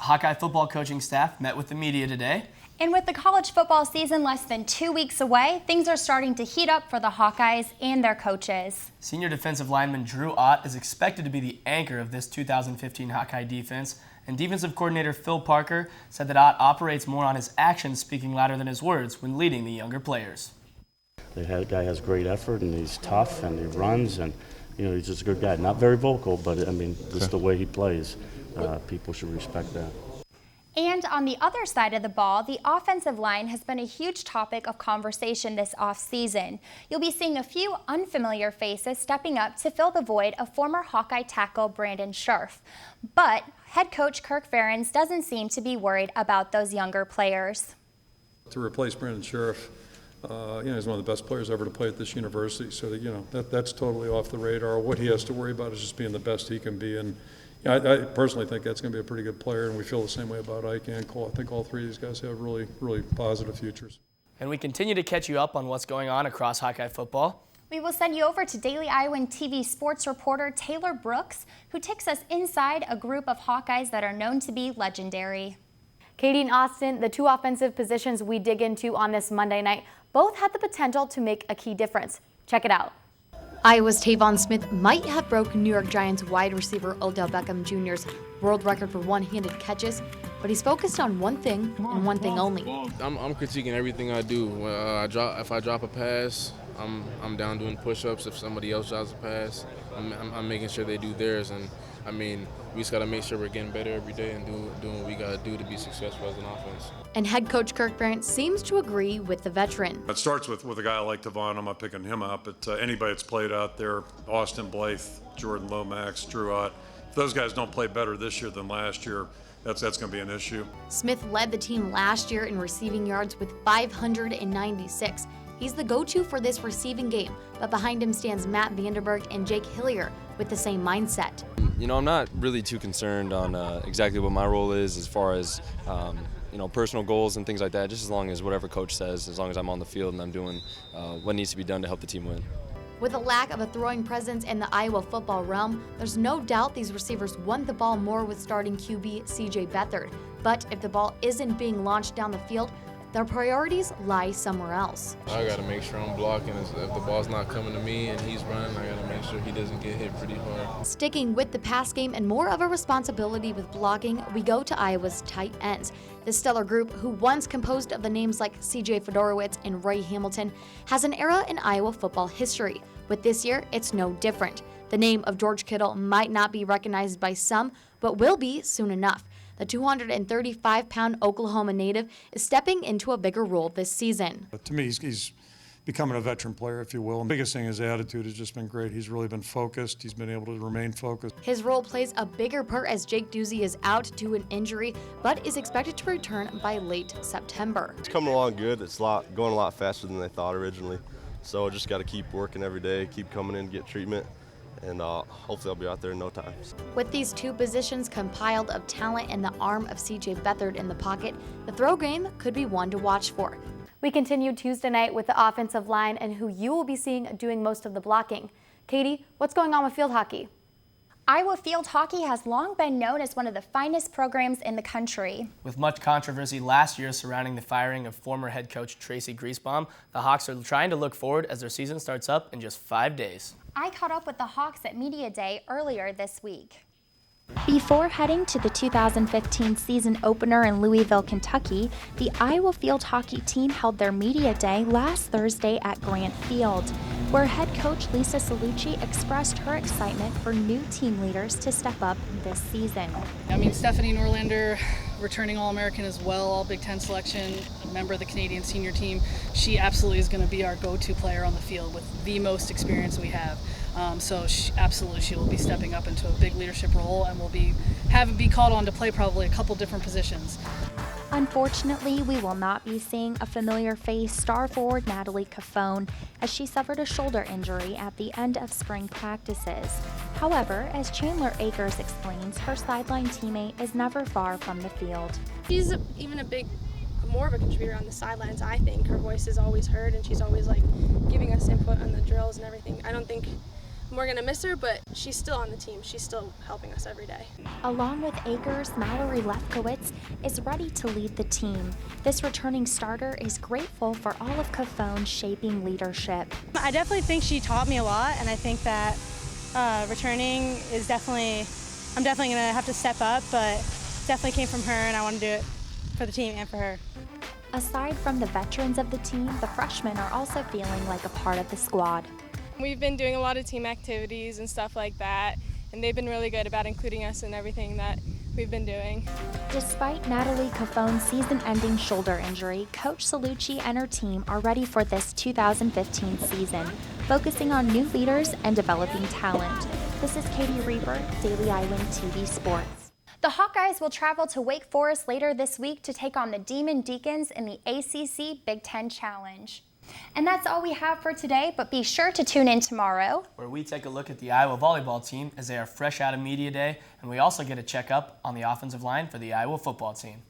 Hawkeye football coaching staff met with the media today. And with the college football season less than 2 weeks away, things are starting to heat up for the Hawkeyes and their coaches. Senior defensive lineman Drew Ott is expected to be the anchor of this 2015 Hawkeye defense, and defensive coordinator Phil Parker said that Ott operates more on his actions, speaking louder than his words when leading the younger players. The guy has great effort, and he's tough, and he runs, and he's just a good guy. Not very vocal, but I mean, just the way he plays, people should respect that. And on the other side of the ball, the offensive line has been a huge topic of conversation this offseason. You'll be seeing a few unfamiliar faces stepping up to fill the void of former Hawkeye tackle Brandon Scherf. But head coach Kirk Ferentz doesn't seem to be worried about those younger players. To replace Brandon Scherf, he's one of the best players ever to play at this university. So that's totally off the radar. What he has to worry about is just being the best he can be. And I personally think that's going to be a pretty good player, and we feel the same way about Ike and Cole. I think all three of these guys have really, really positive futures. And we continue to catch you up on what's going on across Hawkeye football. We will send you over to Daily Iowan TV sports reporter Taylor Brooks, who takes us inside a group of Hawkeyes that are known to be legendary. Katie and Austin, the two offensive positions we dig into on this Monday night, both had the potential to make a key difference. Check it out. Iowa's Tavon Smith might have broken New York Giants wide receiver Odell Beckham Jr.'s world record for one-handed catches, but he's focused on one thing and one thing only. I'm critiquing everything I do. If I drop a pass, I'm down doing push-ups. If somebody else drops a pass, I'm making sure they do theirs. And I mean, we just got to make sure we're getting better every day and doing what we got to do to be successful as an offense. And head coach Kirk Ferentz seems to agree with the veteran. It starts with a guy like Tavon. I'm not picking him up, but anybody that's played out there, Austin Blythe, Jordan Lomax, Drew Ott, if those guys don't play better this year than last year, that's going to be an issue. Smith led the team last year in receiving yards with 596. He's the go-to for this receiving game, but behind him stands Matt Vanderberg and Jake Hillier with the same mindset. I'm not really too concerned on exactly what my role is as far as personal goals and things like that, just as long as whatever coach says, as long as I'm on the field and I'm doing what needs to be done to help the team win. With a lack of a throwing presence in the Iowa football realm, there's no doubt these receivers want the ball more with starting QB CJ Beathard. But if the ball isn't being launched down the field, their priorities lie somewhere else. I got to make sure I'm blocking. If the ball's not coming to me and he's running, I got to make sure he doesn't get hit pretty hard. Sticking with the pass game and more of a responsibility with blocking, we go to Iowa's tight ends. This stellar group, who once composed of the names like C.J. Fedorowicz and Ray Hamilton, has an era in Iowa football history. With this year, it's no different. The name of George Kittle might not be recognized by some, but will be soon enough. The 235-pound Oklahoma native is stepping into a bigger role this season. To me, he's becoming a veteran player, if you will. And the biggest thing, his attitude has just been great. He's really been focused. He's been able to remain focused. His role plays a bigger part as Jake Duzey is out due to an injury, but is expected to return by late September. It's coming along good. It's going a lot faster than they thought originally. So just got to keep working every day, keep coming in, get treatment, and hopefully I'll be out there in no time. With these two positions compiled of talent and the arm of C.J. Beathard in the pocket, the throw game could be one to watch for. We continue Tuesday night with the offensive line and who you will be seeing doing most of the blocking. Katie, what's going on with field hockey? Iowa field hockey has long been known as one of the finest programs in the country. With much controversy last year surrounding the firing of former head coach Tracy Griesbaum, the Hawks are trying to look forward as their season starts up in just 5 days. I caught up with the Hawks at Media Day earlier this week. Before heading to the 2015 season opener in Louisville, Kentucky, the Iowa field hockey team held their media day last Thursday at Grant Field, where head coach Lisa Salucci expressed her excitement for new team leaders to step up this season. Stephanie Norlander, returning All-American as well, all Big Ten selection, a member of the Canadian senior team. She absolutely is going to be our go-to player on the field with the most experience we have. So she will be stepping up into a big leadership role and will be called on to play probably a couple different positions. Unfortunately, we will not be seeing a familiar face, star forward Natalie Caffone, as she suffered a shoulder injury at the end of spring practices. However, as Chandler Akers explains, her sideline teammate is never far from the field. She's even more of a contributor on the sidelines, I think. Her voice is always heard, and she's always giving us input on the drills and everything. I don't think We're going to miss her, but she's still on the team. She's still helping us every day. Along with Akers, Mallory Lefkowitz is ready to lead the team. This returning starter is grateful for all of Coffone's shaping leadership. I definitely think she taught me a lot, and I think that returning is I'm definitely going to have to step up, but definitely came from her, and I want to do it for the team and for her. Aside from the veterans of the team, the freshmen are also feeling like a part of the squad. We've been doing a lot of team activities and stuff like that, and they've been really good about including us in everything that we've been doing. Despite Natalie Coffone's season-ending shoulder injury, Coach Salucci and her team are ready for this 2015 season, focusing on new leaders and developing talent. This is Katie Reaper, Daily Iowan TV Sports. The Hawkeyes will travel to Wake Forest later this week to take on the Demon Deacons in the ACC Big Ten Challenge. And that's all we have for today, but be sure to tune in tomorrow, where we take a look at the Iowa volleyball team as they are fresh out of media day, and we also get a checkup on the offensive line for the Iowa football team.